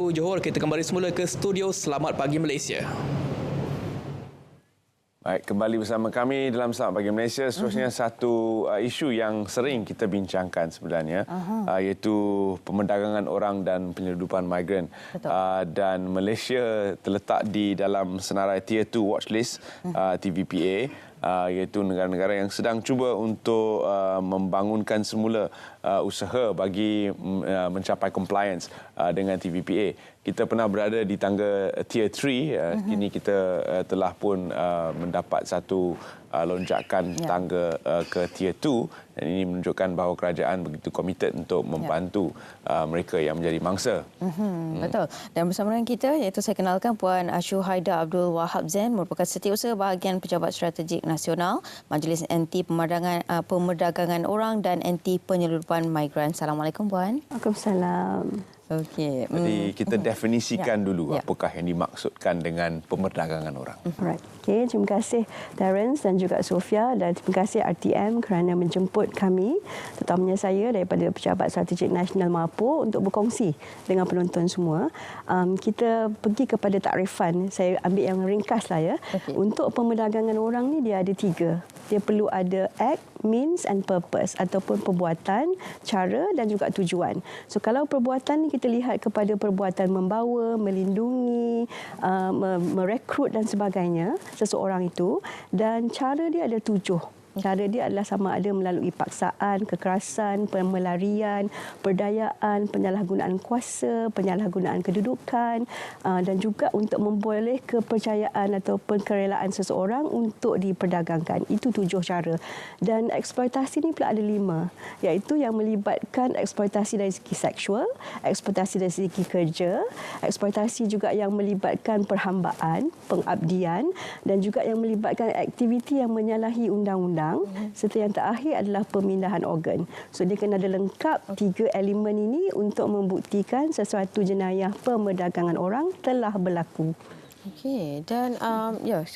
Johor, kita kembali semula ke studio Selamat Pagi Malaysia. Baik, kembali bersama kami dalam Selamat Pagi Malaysia. Seterusnya satu isu yang sering kita bincangkan sebenarnya, iaitu pemerdagangan orang dan penyeludupan migran. Dan Malaysia terletak di dalam senarai Tier 2 Watch List TVPA, iaitu negara-negara yang sedang cuba untuk membangunkan semula usaha bagi mencapai compliance dengan TVPA. Kita pernah berada di tangga Tier 3, kini kita telah pun mendapat satu lonjakan tangga ke Tier 2, dan ini menunjukkan bahawa kerajaan begitu komited untuk membantu mereka yang menjadi mangsa. Betul. Dan bersama dengan kita, iaitu saya kenalkan Puan Syuhaida Abdul Wahab Zain, merupakan Setiausaha Bahagian Pejabat Strategik Nasional, Majlis Anti Pemerdagangan Orang dan Anti Penyeludupan Migran. Assalamualaikum Puan. Waalaikumsalam. Okey. Jadi kita definisikan dulu apakah yang dimaksudkan dengan pemerdagangan orang. Right. Okay, terima kasih Terence dan juga Sofia, dan terima kasih RTM kerana menjemput kami, terutamanya saya daripada Pejabat Strategik Nasional Mahathir, untuk berkongsi dengan penonton semua. Kita pergi kepada takrifan, saya ambil yang ringkas lah ya. Okay. Untuk pemerdagangan orang ni dia ada 3. Dia perlu ada act, means and purpose, ataupun perbuatan, cara dan juga tujuan. So kalau perbuatan ni kita lihat kepada perbuatan membawa, melindungi, merekrut dan sebagainya seseorang itu, dan cara dia ada 7. Cara dia adalah sama ada melalui paksaan, kekerasan, pemelarian, perdayaan, penyalahgunaan kuasa, penyalahgunaan kedudukan, dan juga untuk memboleh kepercayaan ataupun kerelaan seseorang untuk diperdagangkan. Itu 7 cara. Dan eksploitasi ni pula ada 5, iaitu yang melibatkan eksploitasi dari segi seksual, eksploitasi dari segi kerja, eksploitasi juga yang melibatkan perhambaan, pengabdian, dan juga yang melibatkan aktiviti yang menyalahi undang-undang. Serta yang terakhir adalah pemindahan organ. So dia kena ada lengkap 3 elemen ini untuk membuktikan sesuatu jenayah pemerdagangan orang telah berlaku. Okey, dan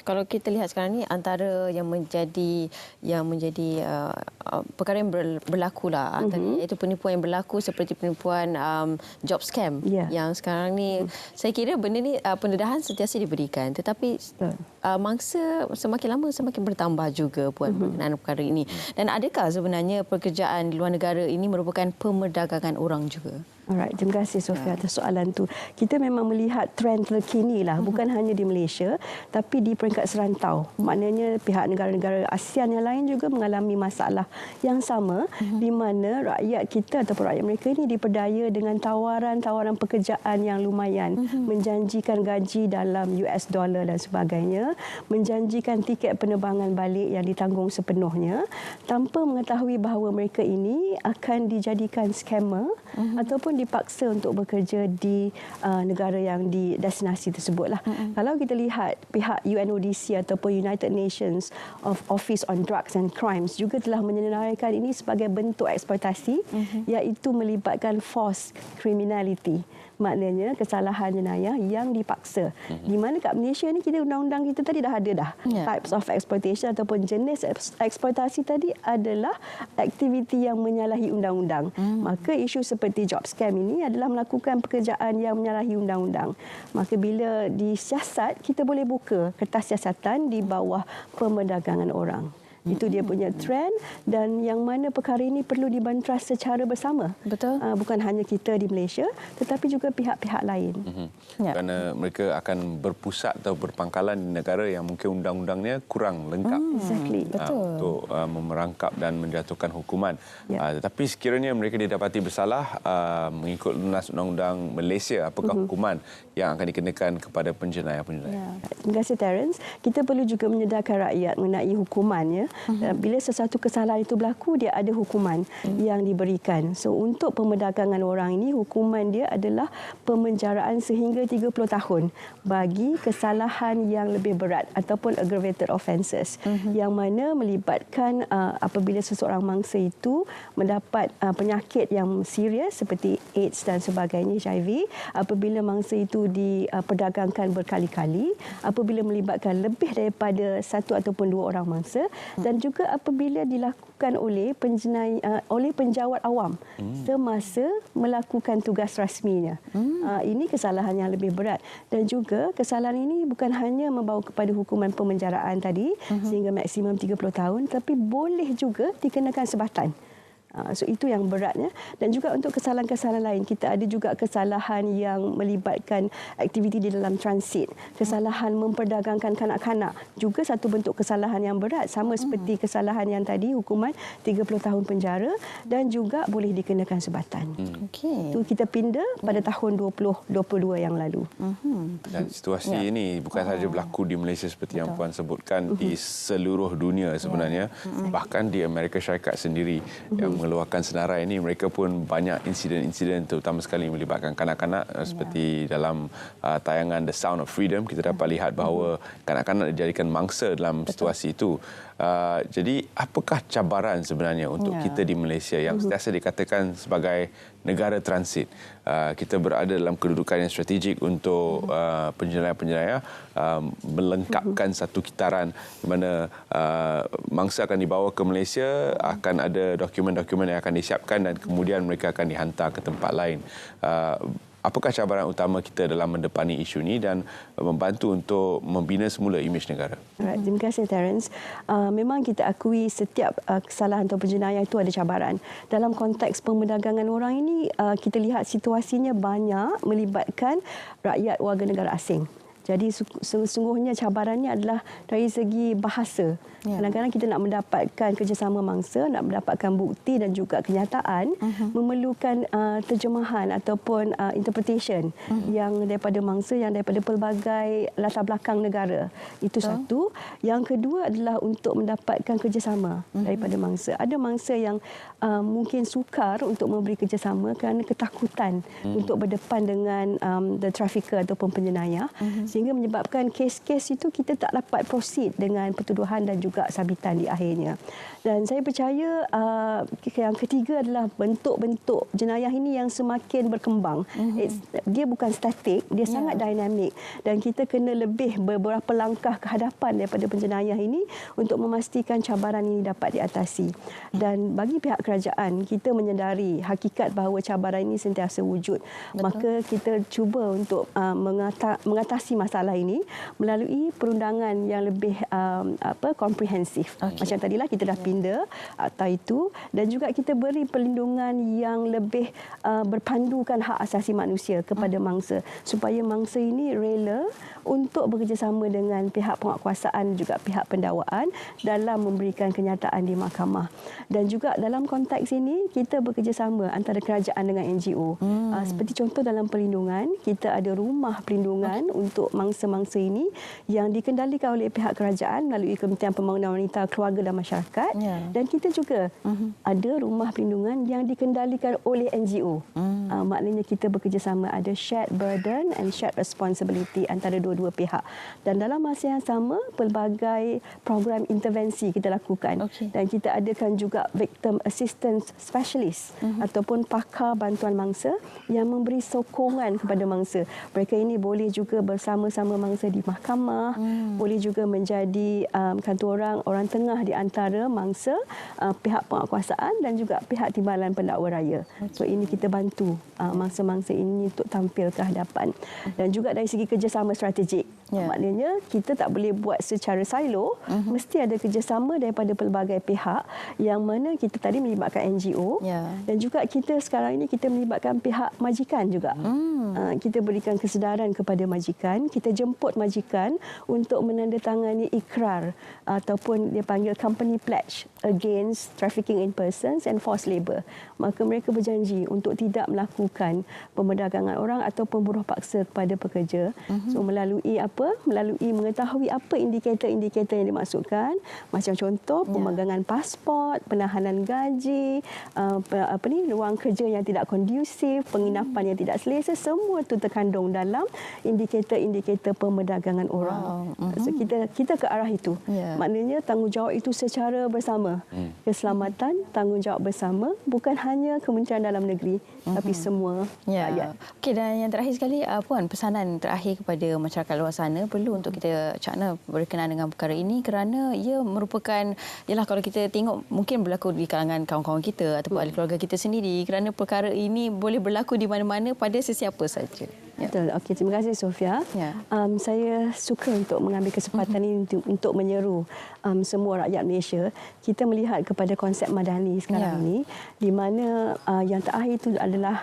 kalau kita lihat sekarang ni, antara yang menjadi perkara yang berlaku lah, iaitu penipuan yang berlaku seperti penipuan job scam yang sekarang ni saya kira benda ni pendedahan sentiasa diberikan, tetapi mangsa semakin lama semakin bertambah juga Puan berkenaan perkara ini. Dan adakah sebenarnya pekerjaan di luar negara ini merupakan pemerdagangan orang juga? Alright, terima kasih Sofia atas soalan tu. Kita memang melihat trend terkini lah, bukan hanya di Malaysia tapi di peringkat serantau. Maknanya pihak negara-negara ASEAN yang lain juga mengalami masalah yang sama, di mana rakyat kita ataupun rakyat mereka ini diperdaya dengan tawaran-tawaran pekerjaan yang lumayan, menjanjikan gaji dalam US dollar dan sebagainya, menjanjikan tiket penerbangan balik yang ditanggung sepenuhnya, tanpa mengetahui bahawa mereka ini akan dijadikan scammer ataupun dipaksa untuk bekerja di negara yang di destinasi tersebutlah. Kalau kita lihat pihak UNODC ataupun United Nations Office on Drugs and Crimes juga telah menyenaraikan ini sebagai bentuk eksploitasi, iaitu melibatkan forced criminality. Maknanya kesalahan jenayah yang dipaksa. Di mana kat Malaysia ni kita undang-undang kita tadi dah ada dah. Types of exploitation ataupun jenis eksploitasi tadi adalah aktiviti yang menyalahi undang-undang. Maka isu seperti job scam ini adalah melakukan pekerjaan yang menyalahi undang-undang. Maka bila disiasat, kita boleh buka kertas siasatan di bawah pemerdagangan orang. Itu dia punya trend, dan yang mana perkara ini perlu dibantras secara bersama. Betul. Bukan hanya kita di Malaysia tetapi juga pihak-pihak lain. Kerana mereka akan berpusat atau berpangkalan di negara yang mungkin undang-undangnya kurang lengkap. Exactly. Betul. Untuk memerangkap dan menjatuhkan hukuman. Tetapi sekiranya mereka didapati bersalah mengikut lunas undang-undang Malaysia, apakah hukuman yang akan dikenakan kepada penjenayah-penjenayah? Terima kasih Terence. Kita perlu juga menyedarkan rakyat mengenai hukumannya. Bila sesuatu kesalahan itu berlaku, dia ada hukuman yang diberikan. So untuk pemerdagangan orang ini, hukuman dia adalah pemenjaraan sehingga 30 tahun bagi kesalahan yang lebih berat ataupun aggravated offences, yang mana melibatkan apabila seseorang mangsa itu mendapat penyakit yang serius seperti AIDS dan sebagainya, HIV, apabila mangsa itu diperdagangkan berkali-kali, apabila melibatkan lebih daripada 1 ataupun 2 orang mangsa, dan juga apabila dilakukan oleh penjawat awam semasa melakukan tugas rasminya. Ini kesalahan yang lebih berat, dan juga kesalahan ini bukan hanya membawa kepada hukuman pemenjaraan tadi sehingga maksimum 30 tahun, tapi boleh juga dikenakan sebatan. So itu yang beratnya. Dan juga untuk kesalahan-kesalahan lain, kita ada juga kesalahan yang melibatkan aktiviti di dalam transit, kesalahan memperdagangkan kanak-kanak, juga satu bentuk kesalahan yang berat, sama seperti kesalahan yang tadi, hukuman 30 tahun penjara dan juga boleh dikenakan sebatan. Itu kita pindah pada tahun 2022 yang lalu. Dan situasi ini bukan sahaja berlaku di Malaysia seperti yang Puan sebutkan, di seluruh dunia sebenarnya. Bahkan di Amerika Syarikat sendiri yang mengeluarkan senarai ini, mereka pun banyak insiden-insiden terutama sekali melibatkan kanak-kanak, seperti dalam tayangan The Sound of Freedom kita dapat lihat bahawa kanak-kanak dijadikan mangsa dalam situasi itu. Jadi apakah cabaran sebenarnya untuk kita di Malaysia yang sentiasa dikatakan sebagai negara transit? Kita berada dalam kedudukan yang strategik untuk penjenayah-penjenayah melengkapkan satu kitaran di mana mangsa akan dibawa ke Malaysia, akan ada dokumen-dokumen yang akan disiapkan dan kemudian mereka akan dihantar ke tempat lain. Apakah cabaran utama kita dalam mendepani isu ini dan membantu untuk membina semula imej negara? Terima kasih, Terence. Memang kita akui setiap kesalahan atau penjenayah itu ada cabaran. Dalam konteks pemerdagangan orang ini, kita lihat situasinya banyak melibatkan rakyat warga negara asing. Jadi sesungguhnya cabarannya adalah dari segi bahasa. Kadang-kadang kita nak mendapatkan kerjasama mangsa, nak mendapatkan bukti dan juga kenyataan, memerlukan terjemahan ataupun interpretation yang daripada mangsa, yang daripada pelbagai latar belakang negara. Itu satu. Yang kedua adalah untuk mendapatkan kerjasama daripada mangsa. Ada mangsa yang mungkin sukar untuk memberi kerjasama kerana ketakutan untuk berdepan dengan the trafficker ataupun penjenayah, sehingga menyebabkan kes-kes itu kita tak dapat proceed dengan pertuduhan dan juga sabitan di akhirnya. Dan saya percaya yang ketiga adalah bentuk-bentuk jenayah ini yang semakin berkembang. Dia bukan statik, dia sangat dinamik, dan kita kena lebih beberapa langkah ke hadapan daripada penjenayah ini untuk memastikan cabaran ini dapat diatasi. Dan bagi pihak kerajaan, kita menyedari hakikat bahawa cabaran ini sentiasa wujud. Maka kita cuba untuk mengatasi masalah ini melalui perundangan yang lebih komprehensif. Macam tadilah kita dah pindah akta itu, dan juga kita beri perlindungan yang lebih berpandukan hak asasi manusia kepada mangsa, supaya mangsa ini rela untuk bekerjasama dengan pihak penguatkuasaan juga pihak pendakwaan dalam memberikan kenyataan di mahkamah. Dan juga dalam konteks ini kita bekerjasama antara kerajaan dengan NGO. Seperti contoh dalam perlindungan, kita ada rumah perlindungan untuk mangsa-mangsa ini yang dikendalikan oleh pihak kerajaan melalui Kementerian Pembangunan Wanita, Keluarga dan Masyarakat. Dan kita juga ada rumah perlindungan yang dikendalikan oleh NGO. Maknanya kita bekerjasama, ada shared burden and shared responsibility antara dua-dua pihak. Dan dalam masa yang sama, pelbagai program intervensi kita lakukan. Dan kita adakan juga victim assistance specialist ataupun pakar bantuan mangsa yang memberi sokongan kepada mangsa. Mereka ini boleh juga bersama-sama mangsa di mahkamah, boleh juga menjadi kata orang tengah di antara mangsa, pihak penguatkuasaan dan juga pihak timbalan pendakwa raya. So ini kita bantu mangsa-mangsa ini untuk tampil ke hadapan. Dan juga dari segi kerjasama strategik, maknanya kita tak boleh buat secara silo, mesti ada kerjasama daripada pelbagai pihak, yang mana kita tadi melibatkan NGO, dan juga kita sekarang ini kita melibatkan pihak majikan juga. Kita berikan kesedaran kepada majikan, kita jemput majikan untuk menandatangani ikrar ataupun dia panggil company pledge against trafficking in persons and forced labour. Maka mereka berjanji untuk tidak melakukan pemerdagangan orang ataupun buruh paksa kepada pekerja. So melalui apa? Melalui mengetahui apa indikator-indikator yang dimaksudkan, macam contoh pemegangan pasport, penahanan gaji, ruang kerja yang tidak kondusif, penginapan yang tidak selesa, semua itu terkandung dalam indikator-indikator indikator pemerdagangan orang. So kita ke arah itu. Maknanya tanggungjawab itu secara bersama. Keselamatan, tanggungjawab bersama, bukan hanya Kementerian Dalam Negeri tapi semua rakyat. Okey, dan yang terakhir sekali, Puan, pesanan terakhir kepada masyarakat luar sana perlu untuk kita cakna berkenaan dengan perkara ini kerana ia merupakan, ialah kalau kita tengok mungkin berlaku di kalangan kawan-kawan kita ataupun ahli keluarga kita sendiri, kerana perkara ini boleh berlaku di mana-mana pada sesiapa saja. Betul. Okey, terima kasih Sofia. Saya suka untuk mengambil kesempatan ini untuk menyeru semua rakyat Malaysia. Kita melihat kepada konsep madani sekarang ini, di mana yang terakhir itu adalah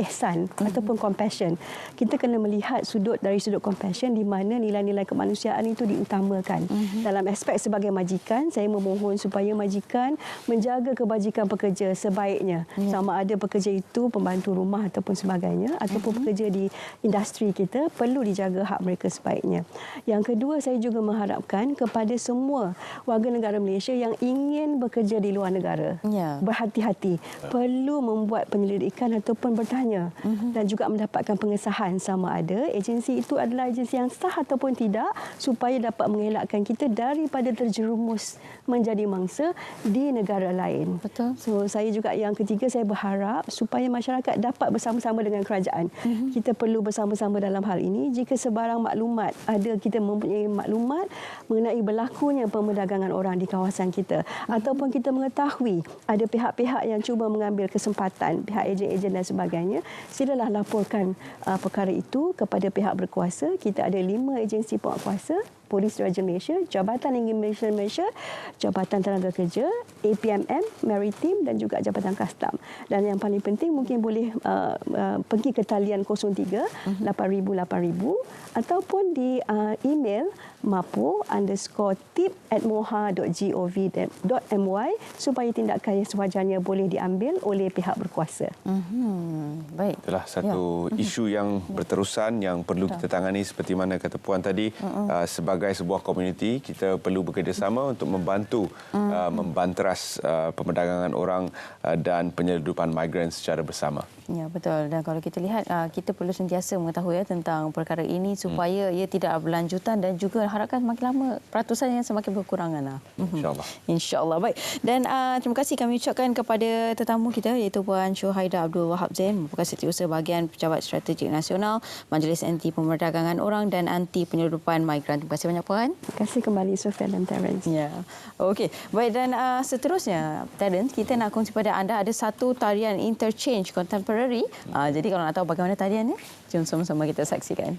ihsan ataupun compassion. Kita kena melihat dari sudut compassion, di mana nilai-nilai kemanusiaan itu diutamakan. Dalam aspek sebagai majikan, saya memohon supaya majikan menjaga kebajikan pekerja sebaiknya. Sama ada pekerja itu pembantu rumah ataupun sebagainya, ataupun pekerja di industri kita, perlu dijaga hak mereka sebaiknya. Yang kedua, saya juga mengharapkan kepada semua warga negara Malaysia yang ingin bekerja di luar negara, berhati-hati, perlu membuat penyelidikan ataupun bertanya dan juga mendapatkan pengesahan sama ada agensi itu adalah agensi yang sah ataupun tidak, supaya dapat mengelakkan kita daripada terjerumus menjadi mangsa di negara lain. Betul. So, saya juga yang ketiga, saya berharap supaya masyarakat dapat bersama-sama dengan kerajaan. Kita perlu bersama-sama dalam hal ini. Jika sebarang maklumat kita mempunyai maklumat mengenai berlakunya pemerdagangan orang di kawasan kita, ataupun kita mengetahui ada pihak-pihak yang cuba mengambil kesempatan, pihak ejen-ejen dan sebagainya, silalah laporkan perkara itu kepada pihak berkuasa. Kita ada 5 agensi penguatkuasa: Polis Diraja Malaysia, Jabatan Immigration Malaysia, Jabatan Tenaga Kerja, APMM, Maritim dan juga Jabatan Kastam. Dan yang paling penting mungkin boleh pergi ke talian 03 8000 ataupun di email mapo_tip@moha.gov.my supaya tindakan yang sewajarnya boleh diambil oleh pihak berkuasa. Baik. Itulah satu isu yang berterusan yang perlu kita tangani, seperti mana kata Puan tadi. Sebagai sebuah komuniti, kita perlu bekerjasama untuk membantu membanteras pemerdagangan orang dan penyeludupan migran secara bersama. Ya, betul. Dan kalau kita lihat, kita perlu sentiasa mengetahui tentang perkara ini supaya ia tidak berlanjutan, dan juga harapkan semakin lama peratusannya semakin berkurangan. InsyaAllah. InsyaAllah. Baik. Dan terima kasih kami ucapkan kepada tetamu kita, iaitu Puan Shuhaida Abdul Wahab Zain, merupakan Setiausaha Bahagian Pejabat Strategik Nasional, Majlis Anti Pemerdagangan Orang dan Anti Penyeludupan Migran. Terima kasih banyak, Puan. Terima kasih kembali Sofia dan Terence. Ya. Okey. Baik, dan seterusnya, Terence, kita nak kongsi pada anda ada satu tarian interchange contemporary. Jadi kalau nak tahu bagaimana tariannya, jom sama-sama kita saksikan.